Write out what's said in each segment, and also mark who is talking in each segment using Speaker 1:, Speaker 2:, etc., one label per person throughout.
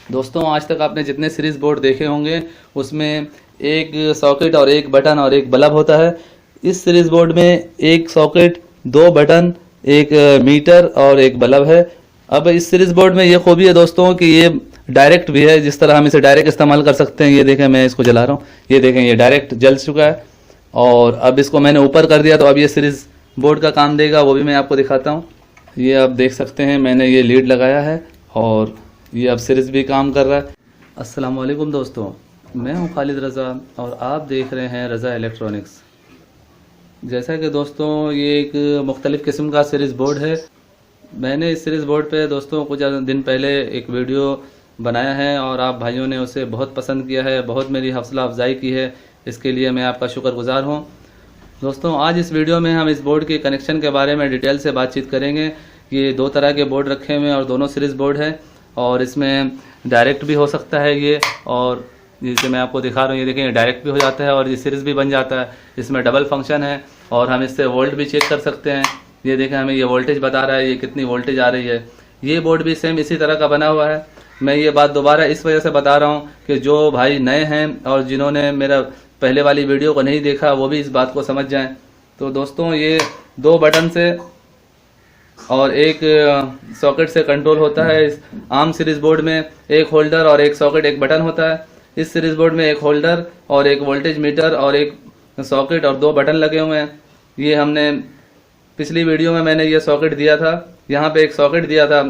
Speaker 1: दोस्तों आज तक आपने जितने सीरीज बोर्ड देखे होंगे उसमें एक सॉकेट और एक बटन और एक बल्ब होता है। इस सीरीज बोर्ड में एक सॉकेट, दो बटन, एक मीटर और एक बल्ब है। अब इस सीरीज बोर्ड में ये खूबी है दोस्तों कि ये डायरेक्ट भी है, जिस तरह हम इसे डायरेक्ट इस्तेमाल कर सकते हैं। ये देखें, मैं इसको जला रहा हूँ, ये देखें ये डायरेक्ट जल चुका है। और अब इसको मैंने ऊपर कर दिया तो अब ये सीरीज बोर्ड का काम देगा, वो भी मैं आपको दिखाता हूँ। ये आप देख सकते हैं मैंने ये लीड लगाया है और ये अब सीरीज भी काम कर रहा है। अस्सलाम वालेकुम दोस्तों, मैं हूं खालिद रज़ा और आप देख रहे हैं रज़ा इलेक्ट्रॉनिक्स। जैसा कि दोस्तों ये एक मुख्तलिफ़ किस्म का सीरीज़ बोर्ड है। मैंने इस सीरीज़ बोर्ड पे दोस्तों कुछ दिन पहले एक वीडियो बनाया है और आप भाइयों ने उसे बहुत पसंद किया है, बहुत मेरी हौसला अफजाई की है। इसके लिए मैं आपका शुक्रगुजार हूँ। दोस्तों आज इस वीडियो में हम इस बोर्ड के कनेक्शन के बारे में डिटेल से बातचीत करेंगे। ये दो तरह के बोर्ड रखे हुए हैं और दोनों सीरीज़ बोर्ड है और इसमें डायरेक्ट भी हो सकता है ये, और जिसे मैं आपको दिखा रहा हूँ ये देखें डायरेक्ट भी हो जाता है और ये सीरीज़ भी बन जाता है। इसमें डबल फंक्शन है और हम इससे वोल्ट भी चेक कर सकते हैं। ये देखें हमें ये वोल्टेज बता रहा है, ये कितनी वोल्टेज आ रही है। ये बोर्ड भी सेम इसी तरह का बना हुआ है। मैं ये बात दोबारा इस वजह से बता रहा हूँ कि जो भाई नए हैं और जिन्होंने मेरा पहले वाली वीडियो को नहीं देखा वो भी इस बात को समझ जाएं। तो दोस्तों ये दो बटन से और एक सॉकेट से कंट्रोल होता है। इस आम सीरीज बोर्ड में एक होल्डर और एक सॉकेट एक बटन होता है। इस सीरीज बोर्ड में एक होल्डर और एक वोल्टेज मीटर और एक सॉकेट और दो बटन लगे हुए हैं। ये हमने पिछली वीडियो में मैंने ये सॉकेट दिया था, यहाँ पे एक सॉकेट दिया था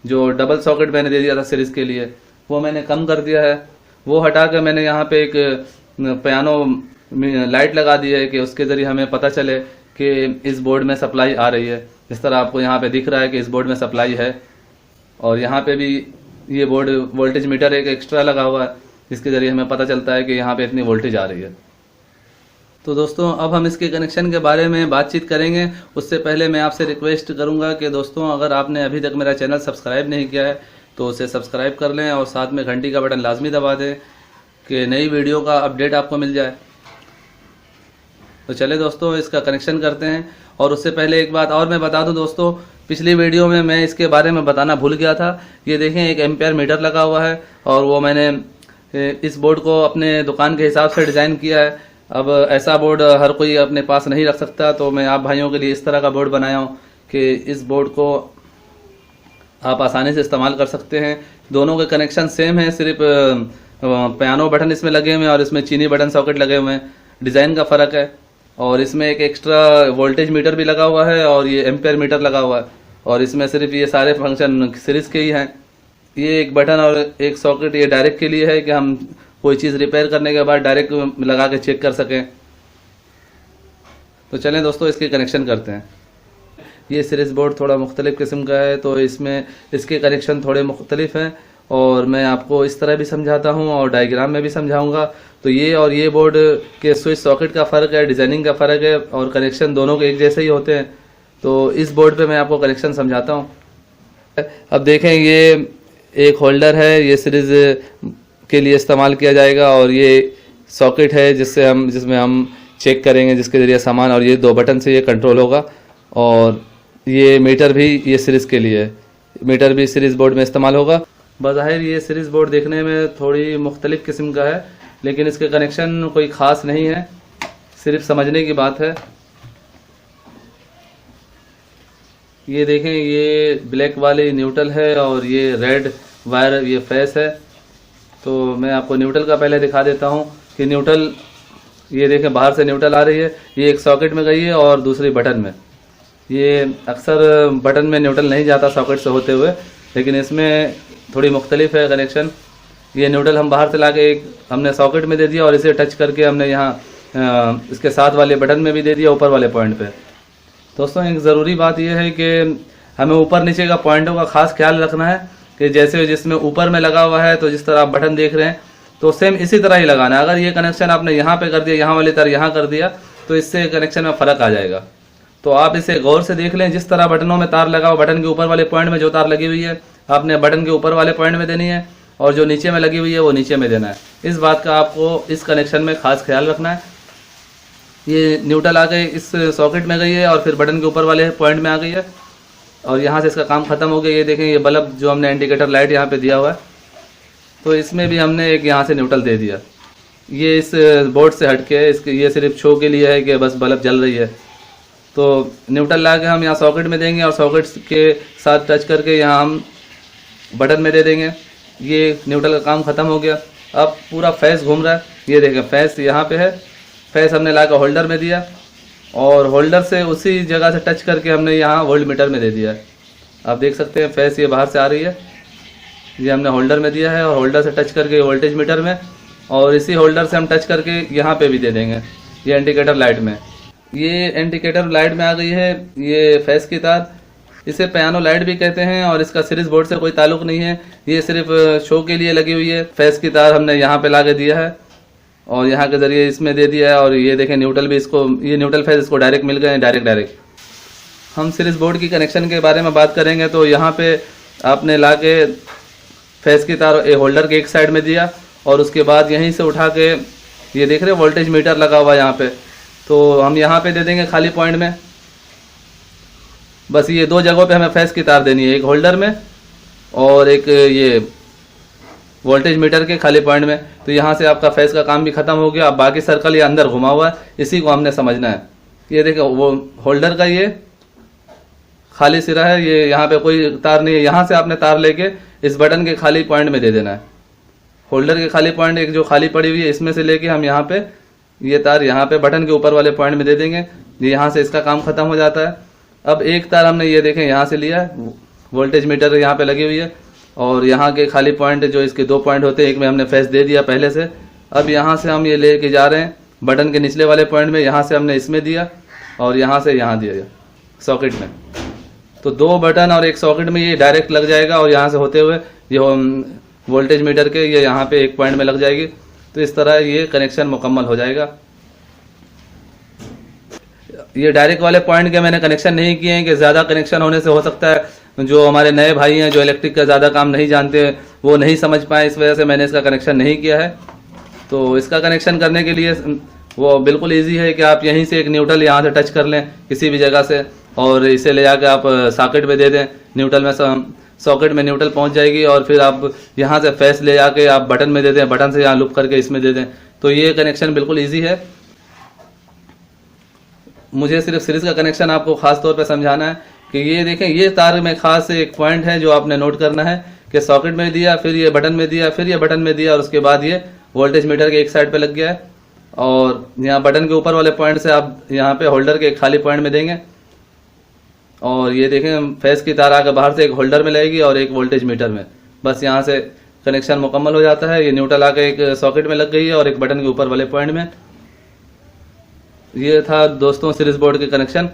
Speaker 1: जो डबल सॉकेट मैंने दे दिया था सीरीज के लिए, वो मैंने कम कर दिया है। वो हटा कर मैंने यहाँ पे एक पियानो लाइट लगा दी है कि उसके ज़रिए हमें पता चले कि इस बोर्ड में सप्लाई आ रही है। जिस तरह आपको यहाँ पे दिख रहा है कि इस बोर्ड में सप्लाई है और यहाँ पे भी ये बोर्ड वोल्टेज मीटर एक एक्स्ट्रा लगा हुआ है, जिसके ज़रिए हमें पता चलता है कि यहाँ पे इतनी वोल्टेज आ रही है। तो दोस्तों अब हम इसके कनेक्शन के बारे में बातचीत करेंगे। उससे पहले मैं आपसे रिक्वेस्ट करूँगा कि दोस्तों अगर आपने अभी तक मेरा चैनल सब्सक्राइब नहीं किया है तो उसे सब्सक्राइब कर लें और साथ में घंटी का बटन लाजमी दबा दें कि नई वीडियो का अपडेट आपको मिल जाए। तो चले दोस्तों इसका कनेक्शन करते हैं। और उससे पहले एक बात और मैं बता दूं दोस्तों, पिछली वीडियो में मैं इसके बारे में बताना भूल गया था। ये देखें एक एम्पेयर मीटर लगा हुआ है और वो मैंने इस बोर्ड को अपने दुकान के हिसाब से डिज़ाइन किया है। अब ऐसा बोर्ड हर कोई अपने पास नहीं रख सकता, तो मैं आप भाइयों के लिए इस तरह का बोर्ड बनाया हूँ कि इस बोर्ड को आप आसानी से इस्तेमाल कर सकते हैं। दोनों के कनेक्शन सेम है, सिर्फ पियानो बटन इसमें लगे हुए हैं और इसमें चीनी बटन सॉकेट लगे हुए हैं। डिज़ाइन का फ़र्क है और इसमें एक एक्स्ट्रा वोल्टेज मीटर भी लगा हुआ है और ये एम्पेयर मीटर लगा हुआ है और इसमें सिर्फ ये सारे फंक्शन सीरीज़ के ही हैं। ये एक बटन और एक सॉकेट ये डायरेक्ट के लिए है कि हम कोई चीज़ रिपेयर करने के बाद डायरेक्ट लगा के चेक कर सकें। तो चलें दोस्तों इसके कनेक्शन करते हैं। ये सीरीज़ बोर्ड थोड़ा मुख्तलिफ़ किस्म का है तो इसमें इसके कनेक्शन थोड़े मुख्तलिफ हैं और मैं आपको इस तरह भी समझाता हूँ और डायग्राम में भी समझाऊंगा। तो ये और ये बोर्ड के स्विच सॉकेट का फ़र्क है, डिज़ाइनिंग का फ़र्क है और कनेक्शन दोनों के एक जैसे ही होते हैं। तो इस बोर्ड पे मैं आपको कनेक्शन समझाता हूँ। अब देखें ये एक होल्डर है, ये सीरीज़ के लिए इस्तेमाल किया जाएगा और ये सॉकेट है जिसमें हम चेक करेंगे जिसके ज़रिए सामान, और ये दो बटन से ये कंट्रोल होगा। और ये मीटर भी ये सीरीज़ के लिए है, मीटर भी सीरीज़ बोर्ड में इस्तेमाल होगा। बज़ाहिर ये सीरीज़ बोर्ड देखने में थोड़ी मुख्तलिफ़ किस्म का है लेकिन इसके कनेक्शन कोई ख़ास नहीं है, सिर्फ समझने की बात है। ये देखें ये ब्लैक वाली न्यूट्रल है और ये रेड वायर ये फेस है। तो मैं आपको न्यूट्रल का पहले दिखा देता हूँ कि न्यूट्रल ये देखें बाहर से न्यूट्रल आ रही है, ये एक सॉकेट में गई है और दूसरी बटन में। ये अक्सर बटन में न्यूट्रल नहीं जाता सॉकेट से होते हुए, लेकिन इसमें थोड़ी मुख्तलिफ है कनेक्शन। ये न्यूट्रल हम बाहर से ला के एक हमने सॉकेट में दे दिया और इसे टच करके हमने यहाँ इसके साथ वाले बटन में भी दे दिया ऊपर वाले पॉइंट पे। दोस्तों एक ज़रूरी बात यह है कि हमें ऊपर नीचे का पॉइंटों का खास ख्याल रखना है कि जैसे जिसमें ऊपर में लगा हुआ है तो जिस तरह आप बटन देख रहे हैं तो सेम इसी तरह ही लगाना है। अगर ये कनेक्शन आपने यहाँ पे कर दिया, यहाँ वाली तरह यहाँ कर दिया तो इससे कनेक्शन में फ़र्क आ जाएगा। तो आप इसे गौर से देख लें, जिस तरह बटनों में तार लगा हो बटन के ऊपर वाले पॉइंट में जो तार लगी हुई है आपने बटन के ऊपर वाले पॉइंट में देनी है और जो नीचे में लगी हुई है वो नीचे में देना है। इस बात का आपको इस कनेक्शन में खास ख्याल रखना है। ये न्यूट्रल आ गई इस सॉकेट में गई है और फिर बटन के ऊपर वाले पॉइंट में आ गई है और यहाँ से इसका काम ख़त्म हो गया। ये देखें ये बल्ब जो हमने इंडिकेटर लाइट यहाँ पे दिया हुआ है, तो इसमें भी हमने एक यहाँ से न्यूट्रल दे दिया। ये इस बोर्ड से हट के इसके ये सिर्फ शो के लिए है कि बस बल्ब जल रही है। तो न्यूट्रल ला के हम यहाँ सॉकेट में देंगे और सॉकेट के साथ टच करके यहाँ हम बटन में दे देंगे। ये न्यूट्रल का काम ख़त्म हो गया। अब पूरा फैस घूम रहा है, ये देखें फैस यहाँ पे है। फैस हमने ला कर होल्डर में दिया और होल्डर से उसी जगह से टच करके हमने यहाँ वोल्ट मीटर में दे दिया है। आप देख सकते हैं फैस ये बाहर से आ रही है, ये हमने होल्डर में दिया है और होल्डर से टच करके वोल्टेज मीटर में, और इसी होल्डर से हम टच करके यहाँ पे भी दे देंगे ये इंडिकेटर लाइट में। ये इंडिकेटर लाइट में आ गई है ये फैस की तार। इसे पियानो लाइट भी कहते हैं और इसका सीरीज बोर्ड से कोई ताल्लुक नहीं है, ये सिर्फ शो के लिए लगी हुई है। फैस की तार हमने यहाँ पे ला के दिया है और यहाँ के ज़रिए इसमें दे दिया है। और ये देखें न्यूट्रल भी इसको, ये न्यूट्रल फैस इसको डायरेक्ट मिल गए, डायरेक्ट। हम सीरीज बोर्ड की कनेक्शन के बारे में बात करेंगे तो यहाँ पे आपने ला के फैस की तार होल्डर के एक साइड में दिया और उसके बाद यहीं से उठा के ये देख रहे हो वोल्टेज मीटर लगा हुआ यहाँ पे, तो हम यहाँ पे दे देंगे खाली पॉइंट में। बस ये दो जगहों पे हमें फैस की तार देनी है, एक होल्डर में और एक ये वोल्टेज मीटर के खाली पॉइंट में। तो यहाँ से आपका फैस का काम भी खत्म हो गया। अब बाकी सर्कल ये अंदर घुमा हुआ है, इसी को हमने समझना है। ये देखो वो होल्डर का ये खाली सिरा है, ये यहाँ पे कोई तार नहीं है। यहाँ से आपने तार लेके इस बटन के खाली पॉइंट में दे देना है। होल्डर के खाली पॉइंट एक जो खाली पड़ी हुई है इसमें से लेके हम यहाँ पे ये तार यहाँ पे बटन के ऊपर वाले पॉइंट में दे देंगे। यहाँ से इसका काम खत्म हो जाता है। अब एक तार हमने ये देखें यहाँ से लिया, वोल्टेज मीटर यहाँ पे लगी हुई है और यहाँ के खाली पॉइंट जो इसके दो पॉइंट होते हैं, एक में हमने फैस दे दिया पहले से। अब यहाँ से हम ये लेके जा रहे हैं बटन के निचले वाले पॉइंट में, यहाँ से हमने इसमें दिया और यहाँ से यहाँ दिया सॉकेट में। तो दो बटन और एक सॉकेट में ये डायरेक्ट लग जाएगा और यहाँ से होते हुए ये वोल्टेज मीटर के ये यहाँ पे एक पॉइंट में लग जाएगी। तो इस तरह ये कनेक्शन मुकम्मल हो जाएगा। ये डायरेक्ट वाले पॉइंट के मैंने कनेक्शन नहीं किए हैं कि ज़्यादा कनेक्शन होने से हो सकता है जो हमारे नए भाई हैं जो इलेक्ट्रिक का ज़्यादा काम नहीं जानते वो नहीं समझ पाए, इस वजह से मैंने इसका कनेक्शन नहीं किया है। तो इसका कनेक्शन करने के लिए वो बिल्कुल ईजी है कि आप यहीं से एक न्यूट्रल यहाँ से टच कर लें किसी भी जगह से और इसे ले जाकर आप सॉकेट में दे दें। न्यूट्रल में सॉकेट में न्यूट्रल पहुँच जाएगी और फिर आप यहाँ से फैस ले जाके आप बटन में दे दें, बटन से यहाँ लुप करके इसमें दे दें। तो ये कनेक्शन बिल्कुल ईजी है। मुझे सिर्फ सीरीज का कनेक्शन आपको खास तौर पे समझाना है कि ये देखें ये तार में खास एक पॉइंट है जो आपने नोट करना है कि सॉकेट में दिया, फिर ये बटन में दिया, फिर ये बटन में दिया और उसके बाद ये वोल्टेज मीटर के एक साइड पे लग गया है। और यहाँ बटन के ऊपर वाले पॉइंट से आप यहाँ पे होल्डर के एक खाली पॉइंट में देंगे और ये देखें फैस की तार आकर बाहर से एक होल्डर में लगेगी और एक वोल्टेज मीटर में। बस यहाँ से कनेक्शन मुकम्मल हो जाता है। ये न्यूट्रल आकर एक सॉकेट में लग गई है और एक बटन के ऊपर वाले पॉइंट में। ये था दोस्तों सीरीज बोर्ड के कनेक्शन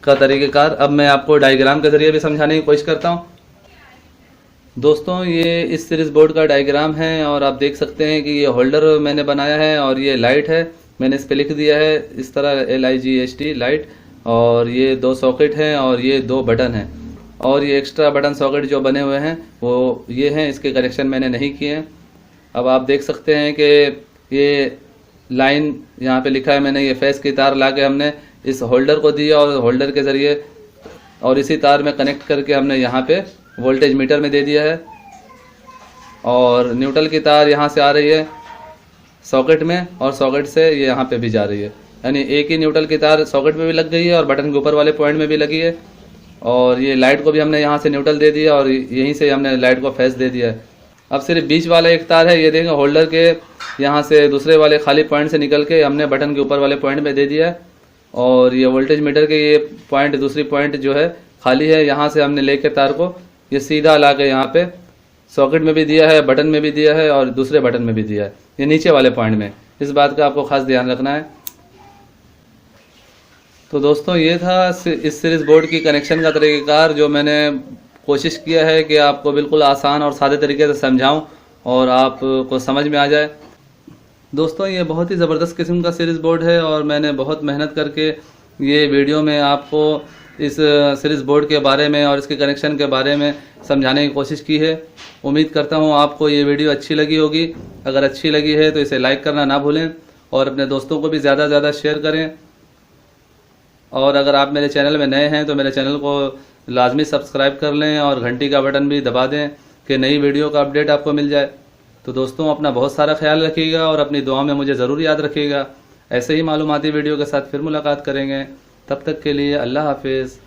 Speaker 1: का तरीक़ेकार। अब मैं आपको डायग्राम के ज़रिए भी समझाने की कोशिश करता हूँ। दोस्तों ये इस सीरीज बोर्ड का डायग्राम है और आप देख सकते हैं कि ये होल्डर मैंने बनाया है और ये लाइट है, मैंने इस पर लिख दिया है इस तरह LIGHT लाइट, और ये दो सॉकेट हैं और ये दो बटन हैं और ये एक्स्ट्रा बटन सॉकेट जो बने हुए हैं वो ये हैं, इसके कनेक्शन मैंने नहीं किए हैं। अब आप देख सकते हैं कि ये लाइन यहाँ पे लिखा है मैंने, ये फैस की तार ला के हमने इस होल्डर को दिया और होल्डर के ज़रिए और इसी तार में कनेक्ट करके हमने यहाँ पे वोल्टेज मीटर में दे दिया है। और न्यूट्रल की तार यहाँ से आ रही है सॉकेट में और सॉकेट से ये यहाँ पे भी जा रही है, यानी एक ही न्यूट्रल की तार सॉकेट में भी लग गई है और बटन के ऊपर वाले पॉइंट में भी लगी है। और ये लाइट को भी हमने यहाँ से न्यूट्रल दे दिया और यहीं से हमने लाइट को फैस दे दिया है। अब सिर्फ बीच वाला एक तार है, ये देखें होल्डर के यहाँ से दूसरे वाले खाली पॉइंट से निकल के हमने बटन के ऊपर वाले पॉइंट में दे दिया है। और ये वोल्टेज मीटर के ये पॉइंट दूसरी पॉइंट जो है खाली है, यहाँ से हमने लेके तार को ये सीधा ला के यहाँ पे सॉकेट में भी दिया है, बटन में भी दिया है और दूसरे बटन में भी दिया है, ये नीचे वाले पॉइंट में। इस बात का आपको खास ध्यान रखना है। तो दोस्तों ये था इस सीरीज बोर्ड की कनेक्शन का तरीक़ेकार जो मैंने कोशिश किया है कि आपको बिल्कुल आसान और सादे तरीके से समझाऊं और आपको समझ में आ जाए। दोस्तों ये बहुत ही ज़बरदस्त किस्म का सीरीज़ बोर्ड है और मैंने बहुत मेहनत करके ये वीडियो में आपको इस सीरीज़ बोर्ड के बारे में और इसके कनेक्शन के बारे में समझाने की कोशिश की है। उम्मीद करता हूँ आपको ये वीडियो अच्छी लगी होगी। अगर अच्छी लगी है तो इसे लाइक करना ना भूलें और अपने दोस्तों को भी ज़्यादा से ज़्यादा शेयर करें। और अगर आप मेरे चैनल में नए हैं तो मेरे चैनल को लाजमी सब्सक्राइब कर लें और घंटी का बटन भी दबा दें कि नई वीडियो का अपडेट आपको मिल जाए। तो दोस्तों अपना बहुत सारा ख्याल रखिएगा और अपनी दुआ में मुझे ज़रूर याद रखिएगा। ऐसे ही मालूमाती वीडियो के साथ फिर मुलाकात करेंगे। तब तक के लिए अल्लाह हाफिज़।